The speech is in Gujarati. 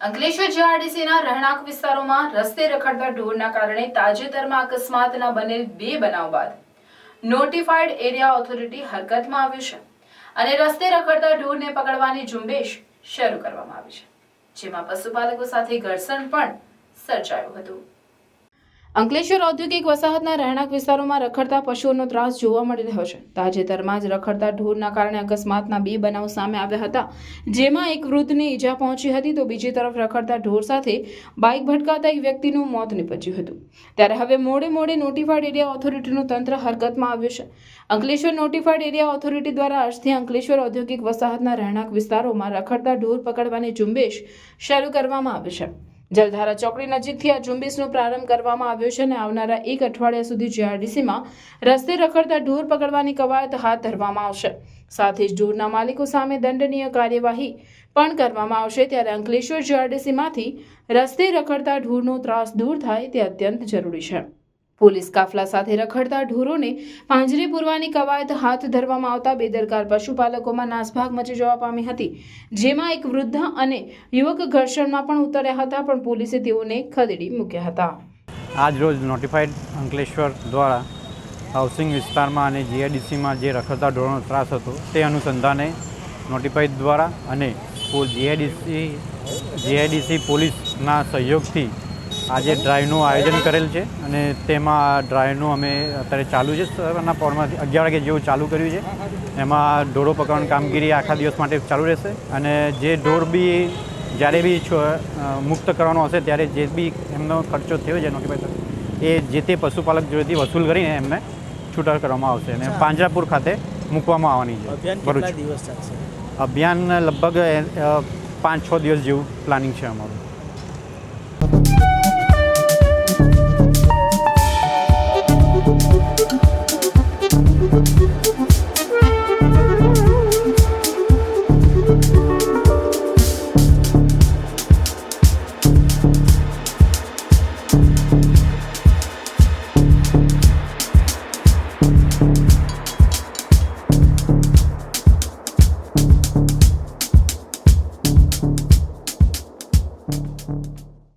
અંકલેશ્વર જીઆરડીસીના રહેણાંક વિસ્તારોમાં રસ્તે રખડતા ઢોરના કારણે તાજેતરમાં અકસ્માતના બનેલ 2 બનાવ બાદ નોટિફાઈડ એરિયા ઓથોરિટી હરકતમાં આવ્યું છે અને રસ્તે રખડતા ઢોરને પકડવાની ઝુંબેશ શરૂ કરવામાં આવી છે, જેમાં પશુપાલકો સાથે ઘર્ષણ પણ સર્જાયું હતું। અંકલેશ્વર ઔદ્યોગિક વસાહતના રહેણાંક વિસ્તારોમાં રખડતા પશુઓનો ત્રાસ જોવા મળી રહ્યો છે। તાજેતરમાં જ રખડતા ઢોરના કારણે અકસ્માતના 2 બનાવ સામે આવ્યા હતા, જેમાં એક વૃદ્ધને ઈજા પહોંચી હતી તો બીજી તરફ રખડતા ઢોર સાથે બાઇક ભટકાતા એક વ્યક્તિનું મોત નીપજ્યું હતું। ત્યારે હવે મોડે નોટિફાઈડ એરિયા ઓથોરિટીનું તંત્ર હરકતમાં આવ્યું છે। અંકલેશ્વર નોટિફાઈડ એરિયા ઓથોરિટી દ્વારા આજથી અંકલેશ્વર ઔદ્યોગિક વસાહતના રહેણાંક વિસ્તારોમાં રખડતા ઢોર પકડવાની ઝુંબેશ શરૂ કરવામાં આવી છે। જલધારા ચોકડી નજીકથી આ ઝુંબેશનો પ્રારંભ કરવામાં આવ્યો છે અને આવનારા 1 અઠવાડિયા સુધી જીઆરડીસીમાં રસ્તે રખડતા ઢોર પકડવાની કવાયત હાથ ધરવામાં આવશે। સાથે જ ઢોરના માલિકો સામે દંડનીય કાર્યવાહી પણ કરવામાં આવશે। ત્યારે અંકલેશ્વર જીઆરડીસીમાંથી રસ્તે રખડતા ઢોરનો ત્રાસ દૂર થાય તે અત્યંત જરૂરી છે। પોલીસ કાફલા સાથે રખડતા ઢોરોને પાંજરે પૂરવાની કવાયત હાથ ધરવામાં આવતા બેદરકાર પશુપાલકોમાં નાસભાગ મચી જવા પામી હતી, જેમાં એક વૃદ્ધ અને યુવક ઘર્ષણમાં પણ ઉતર્યા હતા, પણ પોલીસે તેઓને ખદેડી મૂક્યા હતા। આજ રોજ નોટિફાઈડ અંકલેશ્વર દ્વારા હાઉસિંગ વિસ્તારમાં અને જીઆઈડીસીમાં જે રખડતા ઢોરનો ત્રાસ હતો તે અનુસંધાને નોટિફાઈડ દ્વારા અને જીઆઈડીસી પોલીસના સહયોગથી આજે ડ્રાઈવનું આયોજન કરેલ છે અને તેમાં ડ્રાઈવનું અમે અત્યારે ચાલુ છે। સવારના પોરમાં 11 વાગે જેવું ચાલુ કર્યું છે। એમાં ઢોરો પકડવાની કામગીરી આખા દિવસ માટે ચાલુ રહેશે અને જે ઢોર બી જ્યારે બી મુક્ત કરવાનો હશે ત્યારે જે બી એમનો ખર્ચો થયો છે નોટિફાઈડ એ જે તે પશુપાલક જોડેથી વસૂલ કરીને એમને છૂટા કરવામાં આવશે અને પાંજરાપુર ખાતે મૂકવામાં આવવાની છે। ભરૂચ અભિયાન લગભગ 5-6 દિવસ જેવું પ્લાનિંગ છે અમારું।